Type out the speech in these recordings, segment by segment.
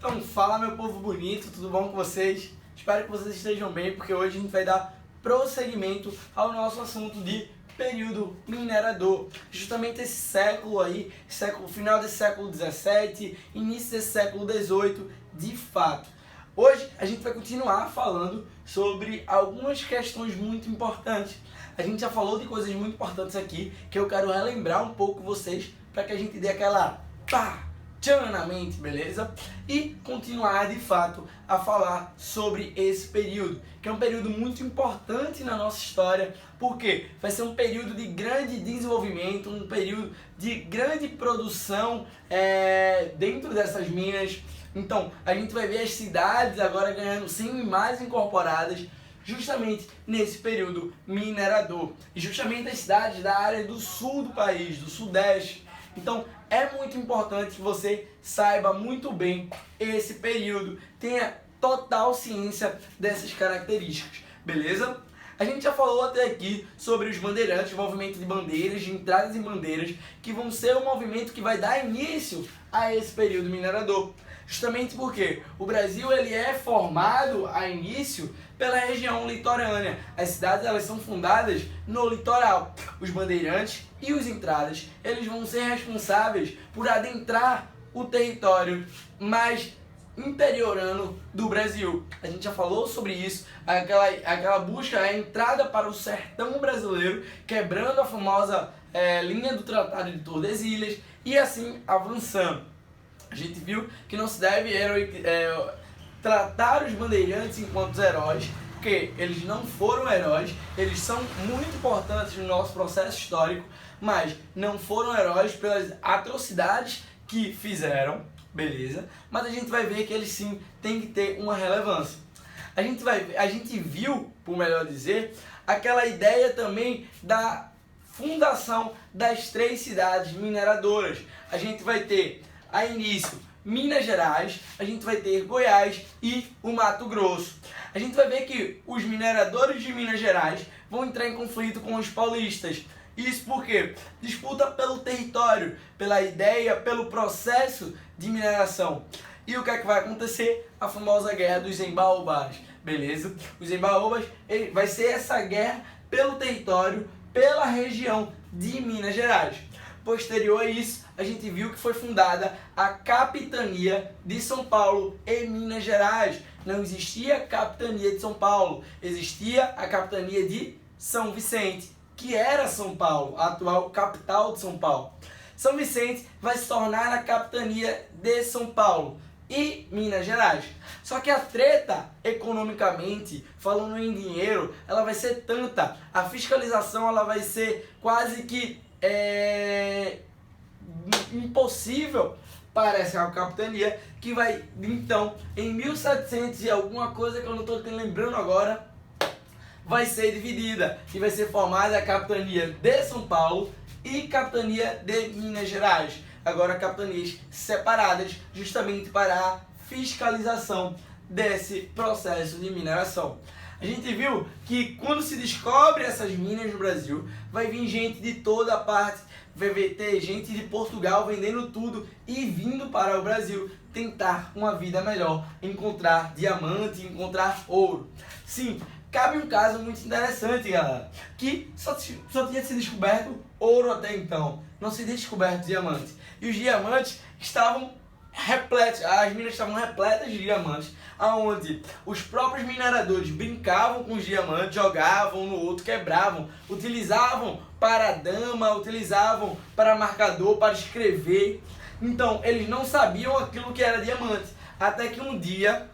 Então fala, meu povo bonito, tudo bom com vocês? Espero que vocês estejam bem, porque hoje a gente vai dar prosseguimento ao nosso assunto de período minerador. Justamente esse século aí, final desse século XVII, início desse século XVIII, de fato. Hoje a gente vai continuar falando sobre algumas questões muito importantes. A gente já falou de coisas muito importantes aqui, que eu quero relembrar um pouco vocês, para que a gente dê aquela pá! Tchan na mente, beleza? E continuar de fato a falar sobre esse período, que é um período muito importante na nossa história, porque vai ser um período de grande desenvolvimento, um período de grande produção dentro dessas minas. Então a gente vai ver as cidades agora ganhando sempre mais incorporadas, justamente nesse período minerador, e justamente as cidades da área do sul do país, do sudeste. Então é muito importante que você saiba muito bem esse período, tenha total ciência dessas características, beleza? A gente já falou até aqui sobre os bandeirantes, o movimento de bandeiras, de entradas em bandeiras, que vão ser o movimento que vai dar início a esse período minerador. Justamente porque o Brasil ele é formado a início pela região litorânea. As cidades elas são fundadas no litoral. Os bandeirantes e os entradas eles vão ser responsáveis por adentrar o território mais interiorano do Brasil. A gente já falou sobre isso, aquela busca, a entrada para o sertão brasileiro, quebrando a famosa linha do Tratado de Tordesilhas e assim avançando. A gente viu que não se deve tratar os bandeirantes enquanto heróis, porque eles não foram heróis, eles são muito importantes no nosso processo histórico, mas não foram heróis pelas atrocidades que fizeram, beleza? Mas a gente vai ver que eles sim têm que ter uma relevância. A gente viu, por melhor dizer, aquela ideia também da fundação das 3 cidades mineradoras. A gente vai ter a início Minas Gerais, a gente vai ter Goiás e o Mato Grosso. A gente vai ver que os mineradores de Minas Gerais vão entrar em conflito com os paulistas. Isso porque disputa pelo território, pela ideia, pelo processo de mineração. E o que é que vai acontecer? A famosa guerra dos Embaúbas, beleza? Os Embaúbas vai ser essa guerra pelo território, pela região de Minas Gerais. Posterior a isso, a gente viu que foi fundada a Capitania de São Paulo e Minas Gerais. Não existia a Capitania de São Paulo, existia a Capitania de São Vicente, que era São Paulo, a atual capital de São Paulo. São Vicente vai se tornar a Capitania de São Paulo e Minas Gerais. Só que a treta, economicamente, falando em dinheiro, ela vai ser tanta, a fiscalização ela vai ser quase que impossível para essa capitania, que vai, então, em 1700 e alguma coisa que eu não estou lembrando agora, vai ser dividida e vai ser formada a Capitania de São Paulo e Capitania de Minas Gerais. Agora capitanias separadas justamente para a fiscalização desse processo de mineração. A gente viu que quando se descobre essas minas no Brasil, vai vir gente de toda a parte, vai ter gente de Portugal vendendo tudo e vindo para o Brasil tentar uma vida melhor, encontrar diamante, encontrar ouro. Sim, cabe um caso muito interessante, galera, que só tinha sido descoberto ouro até então, não se tinha descoberto diamante. E os diamantes estavam repletos, as minas estavam repletas de diamantes, aonde os próprios mineradores brincavam com os diamantes, jogavam no outro, quebravam, utilizavam para dama, utilizavam para marcador, para escrever. Então eles não sabiam aquilo que era diamante, até que um dia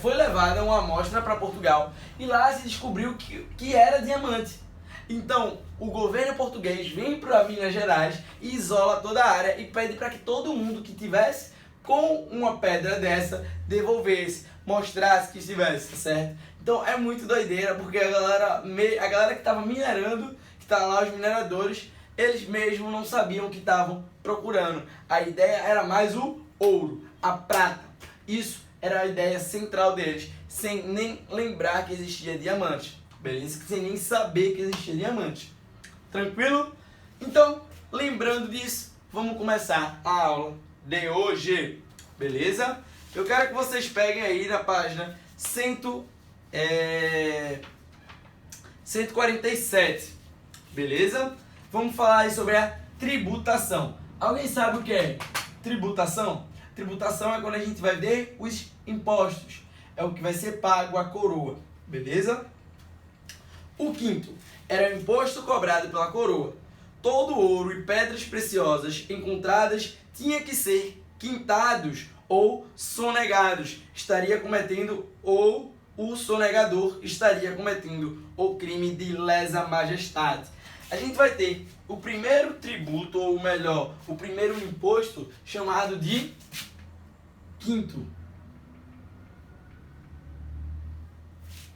foi levada uma amostra para Portugal e lá se descobriu que era diamante. Então, o governo português vem para Minas Gerais e isola toda a área e pede para que todo mundo que tivesse com uma pedra dessa devolvesse, mostrasse que estivesse, certo? Então é muito doideira, porque a galera que estava minerando, que estava lá, os mineradores, eles mesmos não sabiam o que estavam procurando. A ideia era mais o ouro, a prata. Isso era a ideia central deles, sem nem lembrar que existia diamante. Beleza? Sem nem saber que existia diamante. Tranquilo? Então, lembrando disso, vamos começar a aula de hoje. beleza? Eu quero que vocês peguem aí na página 147, beleza? Vamos falar aí sobre a tributação. Alguém sabe o que é tributação? Tributação é quando a gente vai ver os impostos. É o que vai ser pago à coroa, beleza? O quinto era o imposto cobrado pela coroa. Todo ouro e pedras preciosas encontradas tinha que ser quintados ou sonegados. O sonegador estaria cometendo o crime de lesa majestade. A gente vai ter o primeiro tributo, ou melhor, o primeiro imposto chamado de quinto.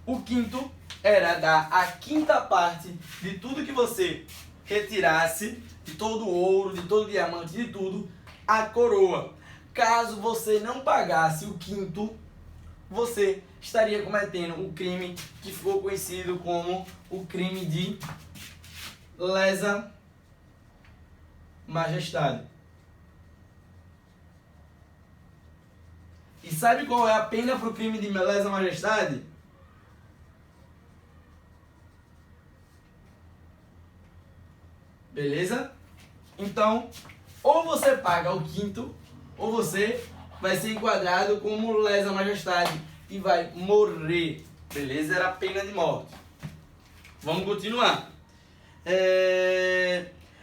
O quinto era dar a quinta parte de tudo que você retirasse, de todo o ouro, de todo o diamante, de tudo, à coroa. Caso você não pagasse o quinto, você estaria cometendo um crime que ficou conhecido como o crime de lesa majestade. E sabe qual é a pena para o crime de lesa majestade? Beleza? Então, ou você paga o quinto, ou você vai ser enquadrado como lesa majestade e vai morrer. Beleza? Era a pena de morte. Vamos continuar.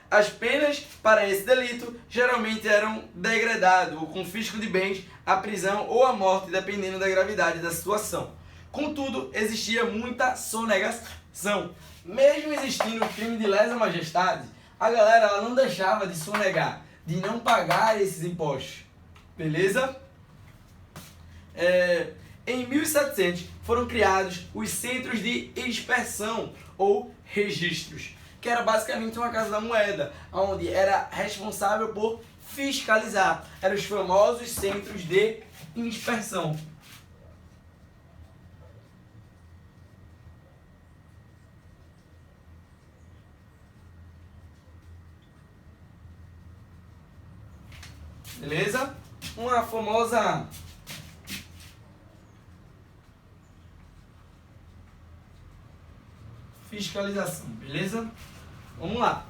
As penas para esse delito geralmente eram degradado, o confisco de bens, a prisão ou a morte, dependendo da gravidade da situação. Contudo, existia muita sonegação. Mesmo existindo o crime de lesa majestade, a galera ela não deixava de sonegar, de não pagar esses impostos. Beleza? Em 1700 foram criados os centros de expersão ou registros, que era basicamente uma casa da moeda, onde era responsável por fiscalizar. Eram os famosos centros de inspeção. Beleza? Uma famosa fiscalização, beleza? Vamos lá.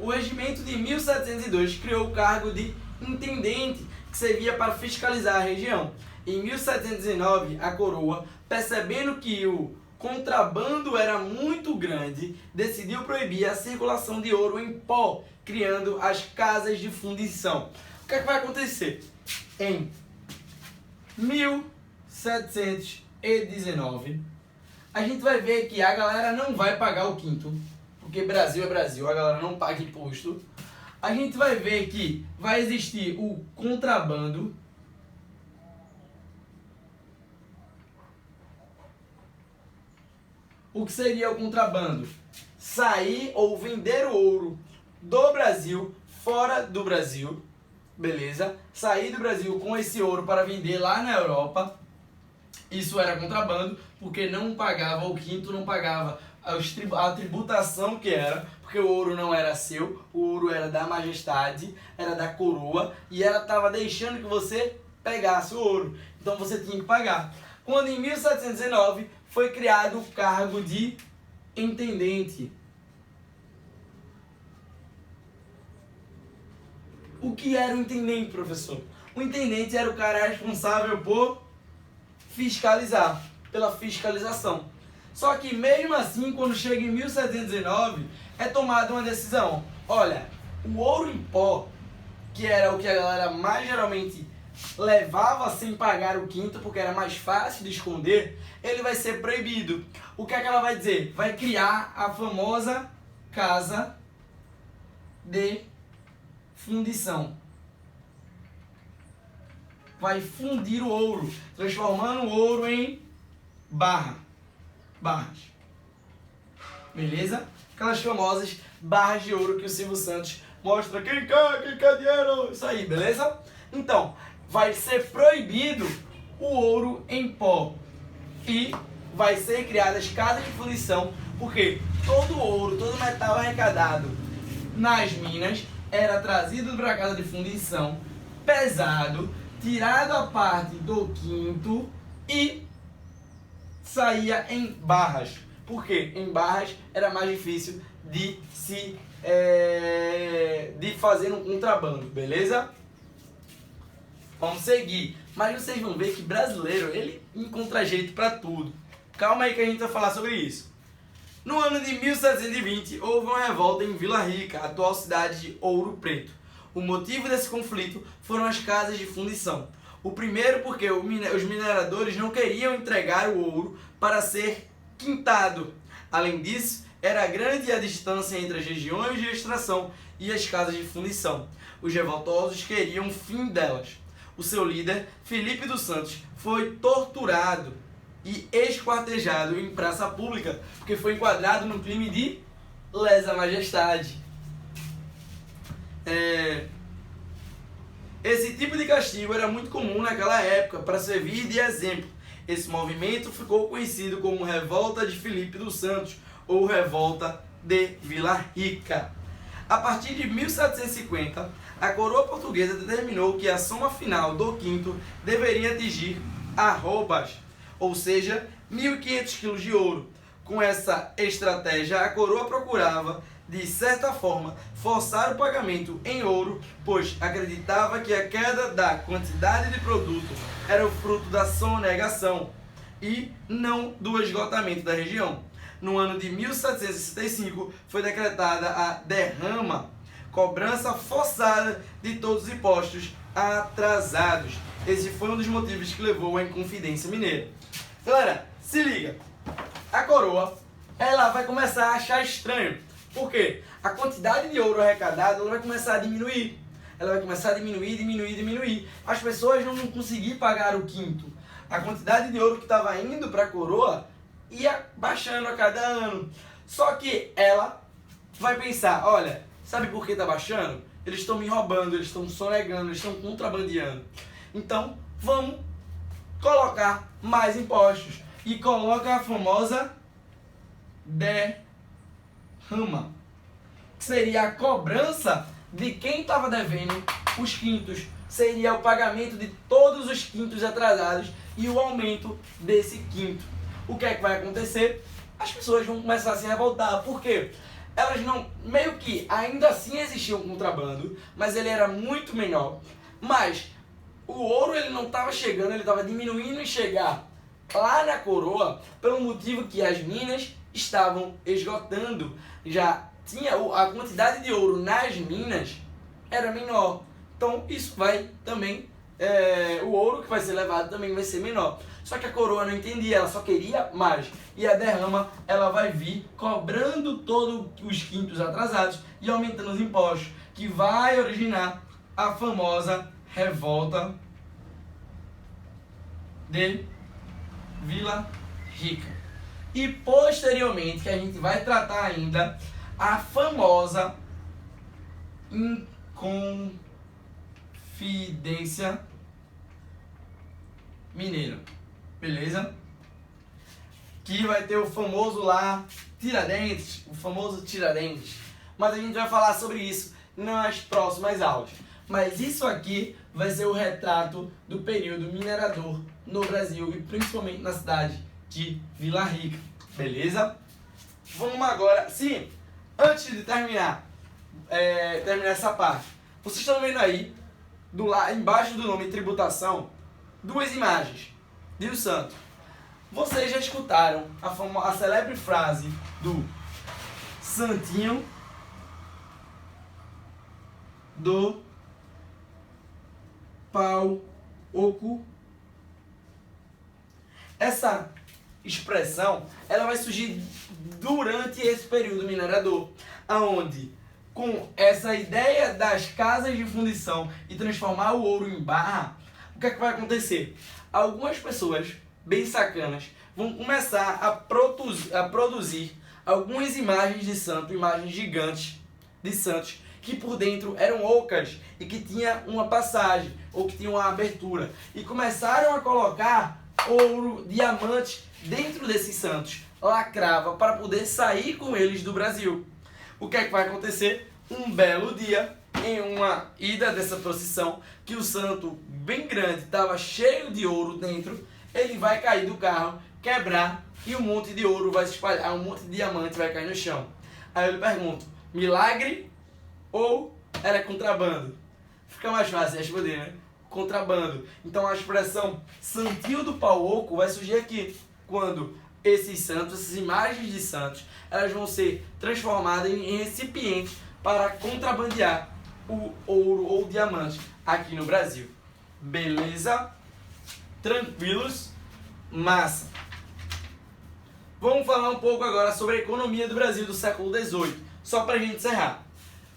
O regimento de 1702 criou o cargo de intendente, que servia para fiscalizar a região. Em 1719, a coroa, percebendo que o contrabando era muito grande, decidiu proibir a circulação de ouro em pó, criando as casas de fundição. O que é que vai acontecer? Em 1719, a gente vai ver que a galera não vai pagar o quinto, porque Brasil é Brasil, a galera não paga imposto. A gente vai ver que vai existir o contrabando. O que seria o contrabando? Sair ou vender o ouro do Brasil fora do Brasil, beleza? Sair do Brasil com esse ouro para vender lá na Europa. Isso era contrabando, porque não pagava o quinto, não pagava a tributação que era, porque o ouro não era seu, o ouro era da majestade, era da coroa, e ela estava deixando que você pegasse o ouro. Então você tinha que pagar. Quando em 1719 foi criado o cargo de intendente. O que era o intendente, professor? O intendente era o cara responsável por fiscalizar, pela fiscalização. Só que mesmo assim, quando chega em 1719, é tomada uma decisão. Olha, o ouro em pó, que era o que a galera mais geralmente levava sem pagar o quinto, porque era mais fácil de esconder, ele vai ser proibido. O que é que ela vai dizer? Vai criar a famosa casa de fundição. Vai fundir o ouro, transformando o ouro em barras. Beleza? Aquelas famosas barras de ouro que o Silvio Santos mostra. Quem quer dinheiro? Isso aí, beleza? Então, vai ser proibido o ouro em pó. E vai ser criadas casas de fundição, porque todo o ouro, todo o metal arrecadado nas minas era trazido para a casa de fundição, pesado, tirado a parte do quinto e saía em barras. Por quê? Em barras era mais difícil de fazer um contrabando, beleza? Vamos seguir. Mas vocês vão ver que brasileiro, ele encontra jeito para tudo. Calma aí que a gente vai falar sobre isso. No ano de 1720, houve uma revolta em Vila Rica, atual cidade de Ouro Preto. O motivo desse conflito foram as casas de fundição. O primeiro porque os mineradores não queriam entregar o ouro para ser quintado. Além disso, era grande a distância entre as regiões de extração e as casas de fundição. Os revoltosos queriam o fim delas. O seu líder, Felipe dos Santos, foi torturado e esquartejado em praça pública, porque foi enquadrado no crime de lesa majestade. Esse tipo de castigo era muito comum naquela época para servir de exemplo. Esse movimento ficou conhecido como Revolta de Felipe dos Santos ou Revolta de Vila Rica. A partir de 1750, a coroa portuguesa determinou que a soma final do quinto deveria atingir arrobas, ou seja, 1.500 quilos de ouro. Com essa estratégia, a coroa procurava, de certa forma, forçar o pagamento em ouro, pois acreditava que a queda da quantidade de produto era o fruto da sonegação e não do esgotamento da região. No ano de 1765, foi decretada a derrama, cobrança forçada de todos os impostos atrasados. Esse foi um dos motivos que levou à Inconfidência Mineira. Galera, se liga. A coroa, ela vai começar a achar estranho. Por quê? A quantidade de ouro arrecadado ela vai começar a diminuir. Ela vai começar a diminuir. As pessoas não vão conseguir pagar o quinto. A quantidade de ouro que estava indo para a coroa ia baixando a cada ano. Só que ela vai pensar, olha, sabe por que está baixando? Eles estão me roubando, eles estão sonegando, eles estão contrabandeando. Então, vamos colocar mais impostos. E coloca a famosa derrama, que seria a cobrança de quem estava devendo os quintos. Seria o pagamento de todos os quintos atrasados e o aumento desse quinto. O que é que vai acontecer? As pessoas vão começar a se revoltar. Por quê? Elas não... Meio que ainda assim existia um contrabando, mas ele era muito menor. Mas o ouro ele não estava chegando, ele estava diminuindo em chegar lá na coroa, pelo motivo que as minas estavam esgotando. Já tinha a quantidade de ouro nas minas era menor. Então isso vai também... o ouro que vai ser levado também vai ser menor. Só que a coroa não entendia, ela só queria mais. E a derrama, ela vai vir cobrando todos os quintos atrasados e aumentando os impostos, que vai originar a famosa Revolta de Vila Rica. E posteriormente, que a gente vai tratar ainda, a famosa Inconfidência Mineira. Beleza? Que vai ter o famoso lá Tiradentes, o famoso Tiradentes. Mas a gente vai falar sobre isso nas próximas aulas. Mas isso aqui vai ser o retrato do período minerador no Brasil e principalmente na cidade de Vila Rica. Beleza? Vamos agora... Sim, antes de terminar essa parte, vocês estão vendo aí, embaixo do nome tributação, duas imagens de um santo. Vocês já escutaram a célebre frase do Santinho do Pau Oco? Essa expressão ela vai surgir durante esse período minerador, aonde com essa ideia das casas de fundição e transformar o ouro em barra, o que é que vai acontecer? Algumas pessoas bem sacanas vão começar a produzir algumas imagens de santo, imagens gigantes de santos, que por dentro eram ocas e que tinha uma passagem ou que tinha uma abertura, e começaram a colocar ouro, diamante dentro desses santos, lacrava para poder sair com eles do Brasil. O que é que vai acontecer? Um belo dia, em uma ida dessa procissão que o santo bem grande estava cheio de ouro dentro, ele vai cair do carro, quebrar e um monte de ouro vai se espalhar, um monte de diamante vai cair no chão. Aí eu lhe pergunto, milagre ou era contrabando? Fica mais fácil responder, né? Contrabando. Então a expressão santinho do pau oco vai surgir aqui, quando esses santos, essas imagens de santos, elas vão ser transformadas em recipientes para contrabandear o ouro ou diamante aqui no Brasil. Beleza? Tranquilos? Massa! Vamos falar um pouco agora sobre a economia do Brasil do século XVIII, só para a gente encerrar.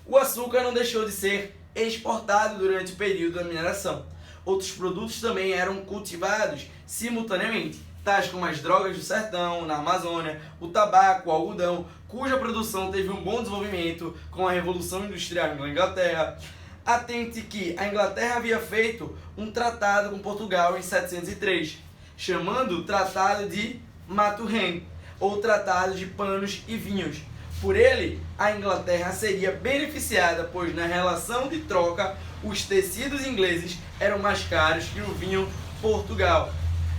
O açúcar não deixou de ser exportado durante o período da mineração. Outros produtos também eram cultivados simultaneamente, tais como as drogas do sertão, na Amazônia, o tabaco, o algodão, cuja produção teve um bom desenvolvimento com a Revolução Industrial na Inglaterra. Atente que a Inglaterra havia feito um tratado com Portugal em 703, chamando o Tratado de Maturin, ou Tratado de Panos e Vinhos. Por ele, a Inglaterra seria beneficiada, pois na relação de troca, os tecidos ingleses eram mais caros que o vinho Portugal,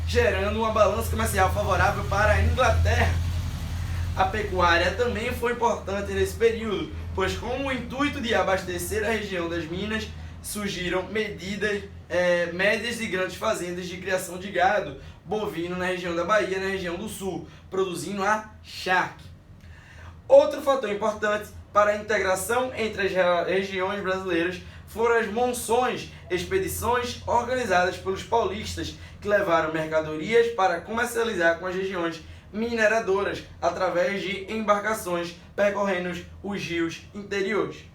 gerando uma balança comercial favorável para a Inglaterra. A pecuária também foi importante nesse período, pois com o intuito de abastecer a região das minas, surgiram médias e grandes fazendas de criação de gado bovino na região da Bahia e na região do Sul, produzindo a charque. Outro fator importante para a integração entre as regiões brasileiras foram as monções, expedições organizadas pelos paulistas que levaram mercadorias para comercializar com as regiões mineradoras através de embarcações percorrendo os rios interiores.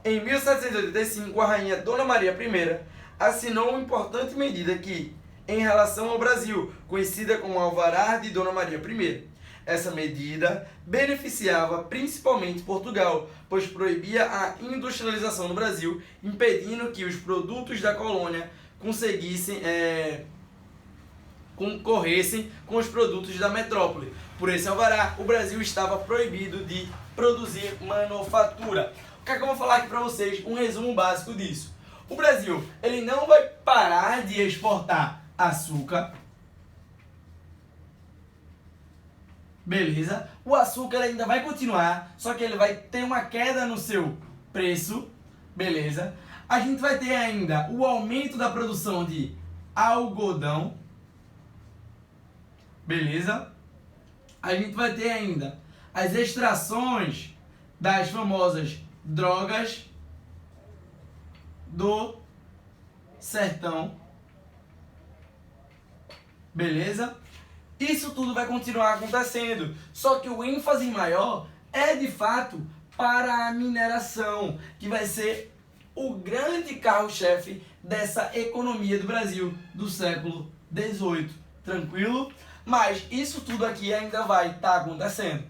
Em 1785, a rainha Dona Maria I assinou uma importante medida que, em relação ao Brasil, conhecida como Alvará de Dona Maria I. Essa medida beneficiava principalmente Portugal, pois proibia a industrialização no Brasil, impedindo que os produtos da colônia concorressem com os produtos da metrópole. Por esse alvará, o Brasil estava proibido de produzir manufatura. O que é que eu vou falar aqui para vocês? Um resumo básico disso. O Brasil, ele não vai parar de exportar açúcar. Beleza? O açúcar ainda vai continuar, só que ele vai ter uma queda no seu preço. Beleza? A gente vai ter ainda o aumento da produção de algodão. Beleza? A gente vai ter ainda as extrações das famosas drogas do sertão. Beleza? Isso tudo vai continuar acontecendo, só que o ênfase maior é de fato para a mineração, que vai ser o grande carro-chefe dessa economia do Brasil do século XVIII. Tranquilo? Mas isso tudo aqui ainda vai estar acontecendo.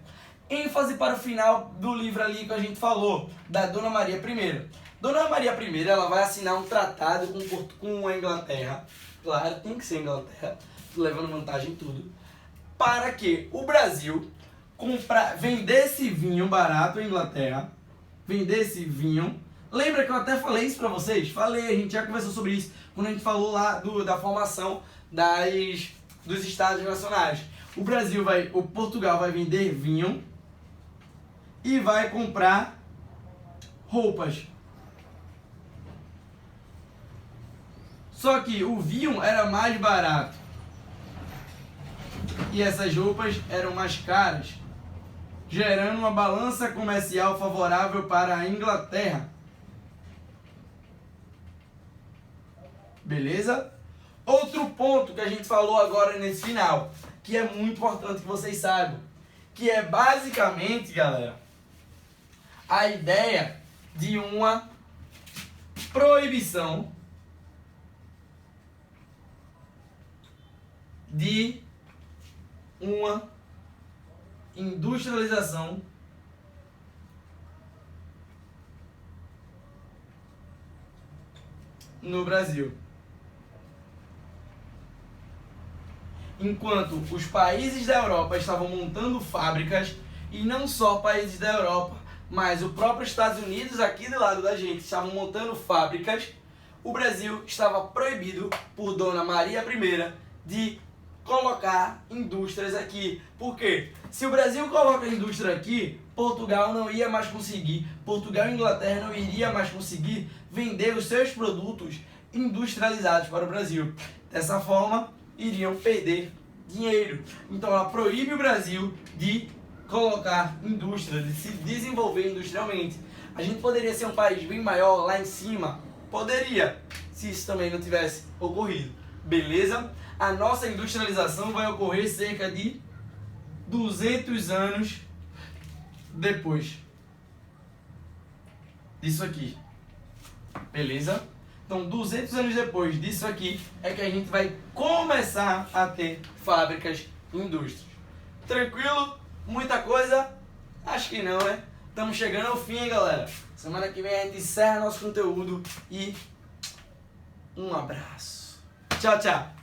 ênfase para o final do livro ali que a gente falou, da Dona Maria I. Dona Maria I, ela vai assinar um tratado com a Inglaterra, claro, tem que ser Inglaterra, levando vantagem em tudo, para que o Brasil vendesse vinho barato à Inglaterra, vendesse vinho. Lembra que eu até falei isso para vocês? Falei, a gente já conversou sobre isso quando a gente falou lá da formação dos Estados Nacionais. O Portugal vai vender vinho e vai comprar roupas. Só que o vinho era mais barato e essas roupas eram mais caras, gerando uma balança comercial favorável para a Inglaterra. Beleza? Outro ponto que a gente falou agora nesse final, que é muito importante que vocês saibam, que é basicamente, galera, a ideia de uma proibição de uma industrialização no Brasil. Enquanto os países da Europa estavam montando fábricas, e não só países da Europa, mas o próprio Estados Unidos, aqui do lado da gente, estavam montando fábricas, o Brasil estava proibido por Dona Maria I de colocar indústrias aqui. Por quê? Se o Brasil coloca indústria aqui, Portugal não ia mais conseguir, Portugal e Inglaterra não iria mais conseguir vender os seus produtos industrializados para o Brasil. Dessa forma, iriam perder dinheiro. Então ela proíbe o Brasil de colocar indústria, de se desenvolver industrialmente. A gente poderia ser um país bem maior lá em cima? Poderia, se isso também não tivesse ocorrido. Beleza? A nossa industrialização vai ocorrer cerca de 200 anos depois disso aqui. Beleza? Então, 200 anos depois disso aqui é que a gente vai começar a ter fábricas e indústrias. Tranquilo? Muita coisa? Acho que não, né? Estamos chegando ao fim, hein, galera? Semana que vem a gente encerra nosso conteúdo e um abraço. Tchau, tchau.